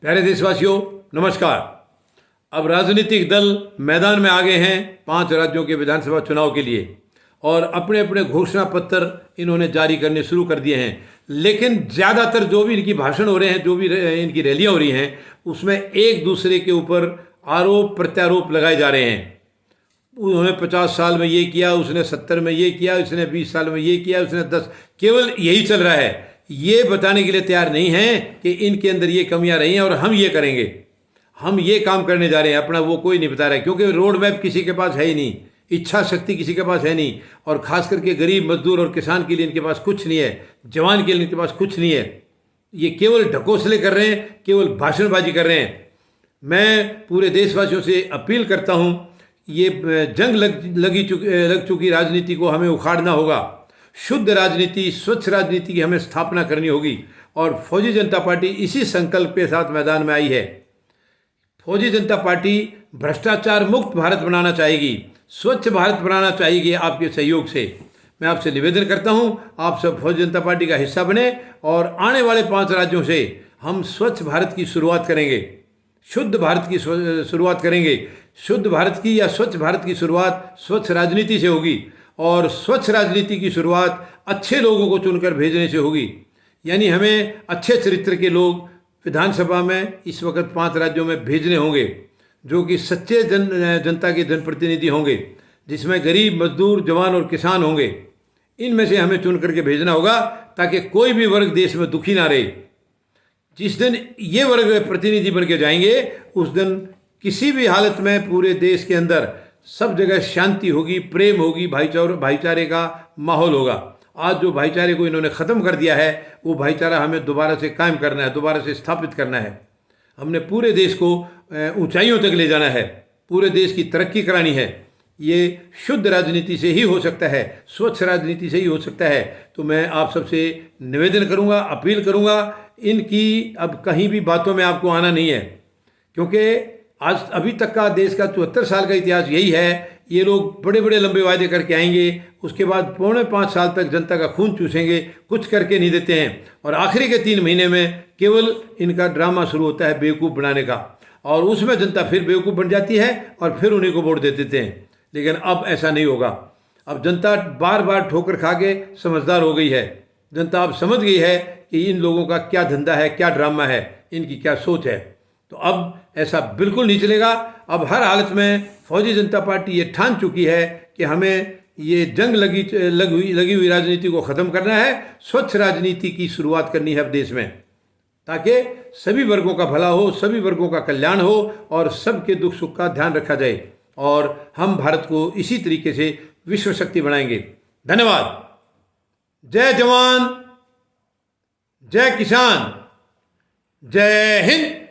प्यारे देशवासियों, नमस्कार। अब राजनीतिक दल मैदान में आ गए हैं 5 राज्यों के विधानसभा चुनाव के लिए और अपने अपने घोषणा पत्र इन्होंने जारी करने शुरू कर दिए हैं। लेकिन ज़्यादातर जो भी इनकी भाषण हो रहे हैं, जो भी इनकी रैलियां हो रही हैं, उसमें एक दूसरे के ऊपर आरोप प्रत्यारोप लगाए जा रहे हैं। उन्होंने 50 साल में ये किया, उसने 70 में ये किया, उसने 20 साल में ये किया, उसने 10, केवल यही चल रहा है। ये बताने के लिए तैयार नहीं हैं कि इनके अंदर ये कमियां रही हैं और हम ये करेंगे, हम ये काम करने जा रहे हैं। अपना वो कोई नहीं बता रहा है, क्योंकि रोड मैप किसी के पास है ही नहीं, इच्छा शक्ति किसी के पास है नहीं, और ख़ास करके गरीब मजदूर और किसान के लिए इनके पास कुछ नहीं है, जवान के लिए इनके पास कुछ नहीं है। ये केवल ढकोसले कर रहे हैं, केवल भाषणबाजी कर रहे हैं। मैं पूरे देशवासियों से अपील करता हूँ, ये जंग लग चुकी राजनीति को हमें उखाड़ना होगा। शुद्ध राजनीति, स्वच्छ राजनीति की हमें स्थापना करनी होगी और फौजी जनता पार्टी इसी संकल्प के साथ मैदान में आई है। फौजी जनता पार्टी भ्रष्टाचार मुक्त भारत बनाना चाहेगी, स्वच्छ भारत बनाना चाहेगी। आपके सहयोग से मैं आपसे निवेदन करता हूं, आप सब फौजी जनता पार्टी का हिस्सा बने और आने वाले 5 राज्यों से हम स्वच्छ भारत की शुरुआत करेंगे, शुद्ध भारत की शुरुआत करेंगे। शुद्ध भारत की या स्वच्छ भारत की शुरुआत स्वच्छ राजनीति से होगी और स्वच्छ राजनीति की शुरुआत अच्छे लोगों को चुनकर भेजने से होगी। यानी हमें अच्छे चरित्र के लोग विधानसभा में इस वक्त 5 राज्यों में भेजने होंगे, जो कि सच्चे जनता के जनप्रतिनिधि होंगे, जिसमें गरीब, मजदूर, जवान और किसान होंगे। इनमें से हमें चुन करके भेजना होगा ताकि कोई भी वर्ग देश में दुखी ना रहे। जिस दिन ये वर्ग प्रतिनिधि बन के जाएंगे, उस दिन किसी भी हालत में पूरे देश के अंदर सब जगह शांति होगी, प्रेम होगी, भाईचारे का माहौल होगा। आज जो भाईचारे को इन्होंने ख़त्म कर दिया है, वो भाईचारा हमें दोबारा से कायम करना है, दोबारा से स्थापित करना है। हमने पूरे देश को ऊंचाइयों तक ले जाना है, पूरे देश की तरक्की करानी है। ये शुद्ध राजनीति से ही हो सकता है, स्वच्छ राजनीति से ही हो सकता है। तो मैं आप सबसे निवेदन करूँगा, अपील करूँगा, इनकी अब कहीं भी बातों में आपको आना नहीं है, क्योंकि आज अभी तक का देश का 74 साल का इतिहास यही है। ये लोग बड़े बड़े लंबे वायदे करके आएंगे, उसके बाद 4.5 साल तक जनता का खून चूसेंगे, कुछ करके नहीं देते हैं, और आखिरी के 3 महीने में केवल इनका ड्रामा शुरू होता है बेवकूफ़ बनाने का, और उसमें जनता फिर बेवकूफ़ बन जाती है और फिर उन्हीं को वोट दे देते हैं। लेकिन अब ऐसा नहीं होगा। अब जनता बार बार ठोकर खा के समझदार हो गई है। जनता अब समझ गई है कि इन लोगों का क्या धंधा है, क्या ड्रामा है, इनकी क्या सोच है। तो अब ऐसा बिल्कुल नहीं चलेगा। अब हर हालत में फौजी जनता पार्टी ये ठान चुकी है कि हमें ये जंग लगी हुई राजनीति को ख़त्म करना है, स्वच्छ राजनीति की शुरुआत करनी है अब देश में, ताकि सभी वर्गों का भला हो, सभी वर्गों का कल्याण हो और सबके दुख सुख का ध्यान रखा जाए, और हम भारत को इसी तरीके से विश्व शक्ति बनाएंगे। धन्यवाद। जय जवान, जय किसान, जय हिंद।